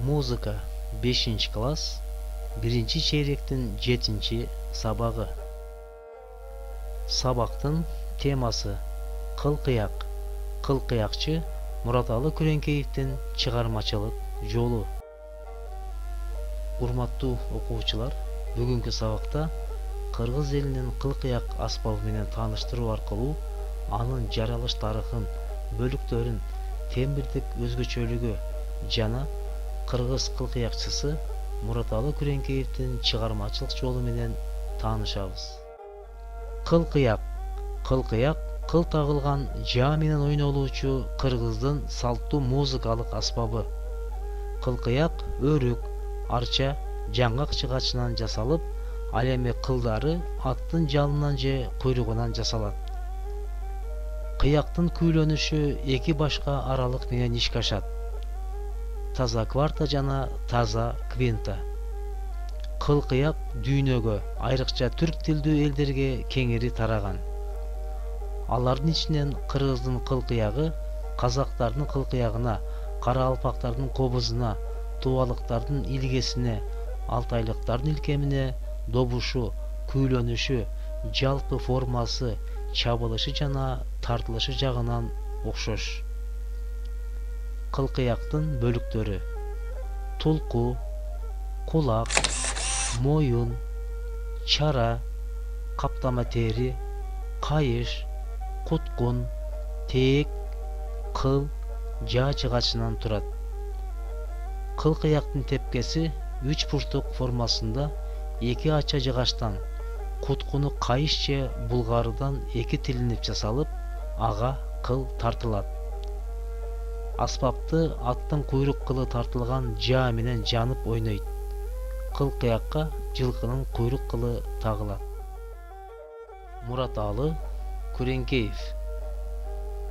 Музыка 5-класс 1-чейректин 7-сабагы. Сабактын темасы кылкыяк. Кылкыякчы Мураталы Күреңкеевдин чыгармачылык жолу. Урматтуу окуучулар, бүгүнкү сабакта кыргыз элинин кылкыяк аспабы менен тааныштыруу аркылуу анын жаралыш тарыхын, бөлүктөрүн, тембирдик өзгөчөлүгү жана кыргыз кылкыякчысы Мураталы Күреңкеевдин чыгармачылык жолу менен таанышабыз. Кылкыяк. Кылкыяк кыл тагылган жаа менен ойнолуучу кыргыздын салттуу музыкалык аспабы. Кылкыяк өрүк, арча, жаңгак жыгачынан жасалып, ал эми кылдары аттын жалынан же куйругунан жасалат. Кыяктын күүлөнүшү эки башка аралык менен ишке ашат. Таза кварта жана таза квинта. Кылкыяк дүйнөгө, айрыкча түрк тилдүү элдерге кеңири тараган. Алардын ичинен кыргыздын кылкыягы казактардын кылкыягына, караалпактардын кобузуна, тубалыктардын илгесине, алтайлыктардын илкемине добушу, күүлөнүшү, жалпы формасы, чабылышы жана тартылышы жагынан окшош. Кылкыяктын бөлүктөрү: тулку, кулак, моюн, чара, каптама тери, кайыш, куткун, тээк, кыл, жаа жыгачынан турат. Кылкыяктын тепкеси 3 бурчтук формасында 2 ача жыгачтан, куткуну кайыш же булгарыдан 2 тилинип жасалып, ага кыл тартылат. Аспапты аттын куйрук кылы тартылган жаа менен жанып ойнойт. Кылкыякка жылкынын куйрук кылы тагылат. Мураталы Күреңкеев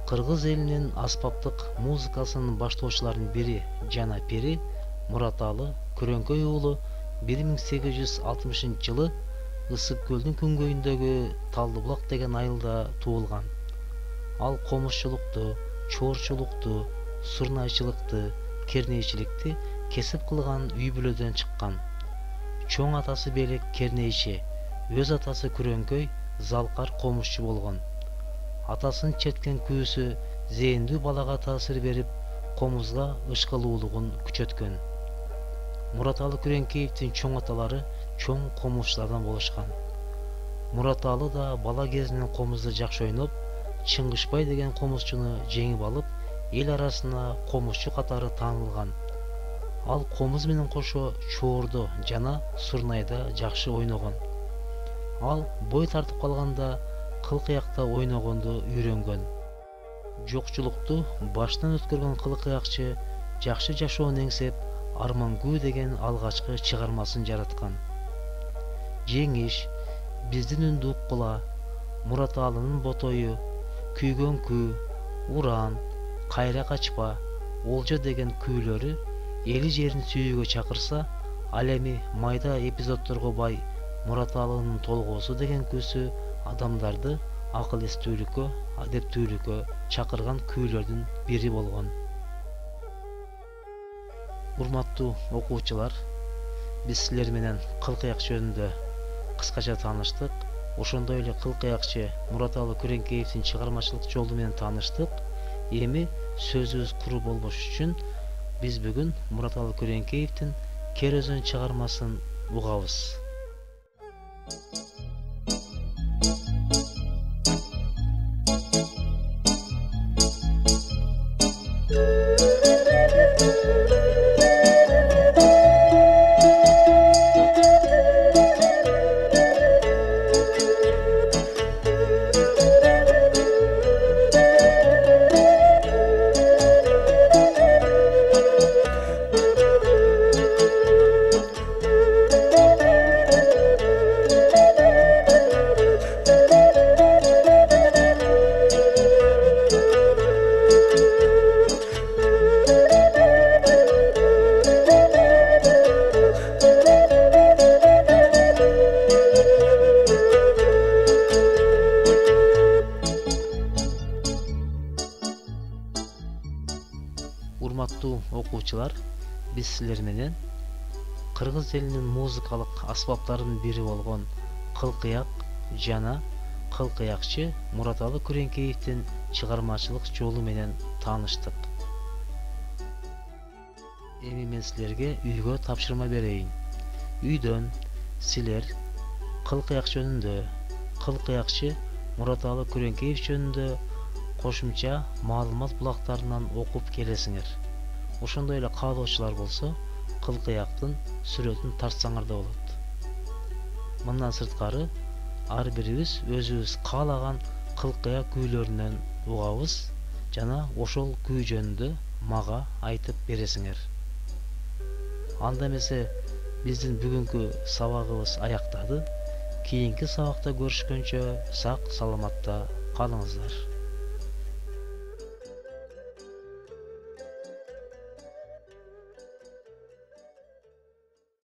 кыргыз элинин аспаптык музыкасынын баштоочуларынын бири жана пири Мураталы Күрөңкөй уулу 1860-жылы Ысык көлдүн күнгөйүндөгү Талдыбулак деген айылда туулган. Ал комузчулукту, чоорчулукту, сурнайчылыкты, кернейчиликти кесип кылган үй бүлөдөн чыккан. Чоң атасы Белек кернейчи, өз атасы Күрөңкөй залкар комузчу болгон. Атасын четкен күүсү зээндүү балага таасир берип, комузга ышкылуулугун күчөткөн. Мураталы Күреңкеевдин чоң аталары чоң комузчулардан болушкан. Мураталы да бала кезинен комузду жакшы ойноп, Чыңгышбай деген комузчуну жеңип алып, эл арасына комузчу катары таанылган. Ал комуз менен кошо чоордо жана сурнайда жакшы ойногон. Ал бой тартып калганда кылкыякта ойногонду үйрөнгөн. Жокчулукту баштан өткөргөн кылкыякчы жакшы жашоону эңсеп, Армангүү деген алгачкы чыгармасын жараткан. Жеңиш, биздин үндү уккула, Мураталынын ботою, күйгөн күү, уран, кайра качпа, олжо деген күүлөрү эли жерин сүйүүгө чакырса, ал эми майда эпизоддорго бай Мураталынын толгоосу деген күүсү адамдарды акыл эстүүлүккө, адептүүлүккө чакырган күүлөрдүн бири болгон. Урматтуу окуучулар, биз силер менен кылкыяк жөнүндө кыскача тааныштык. Ошондой эле кылкыякчы Мураталы Күреңкеевдин чыгармачылык жолу менен тааныштык. Эми сөзүбүз куру болбош үчүн биз бүгүн Мураталы Күреңкеевдин Кер өзөн чыгармасын угабыз. Урматтуу окуучулар, биз силер менен кыргыз элинин музыкалык аспаптарынын бири болгон кылкыяк жана кылкыякчы Мураталы Күреңкеевдин чыгармачылык жолу менен тааныштык. Эми мен силерге үйгө тапшырма берейин. Үйдөн силер кылкыяк жөнүндө, кылкыякчы Мураталы Күреңкеев жөнүндө кошумча маалымат булактарынан окуп келесиңер. Ошондой эле каалоочулар болсо, кылкыяктын сүрөтүн тартсаңар да болот. Мындан сырткары, ар бирибиз өзүбүз каалаган кылкыяк күүлөрүнөн угабыз жана ошол күү жөнүндө мага айтып бересиңер. Анда эмесе биздин бүгүнкү сабагыбыз аяктады. Кийинки сабакта көрүшкөнчө сак саламатта калыңыздар.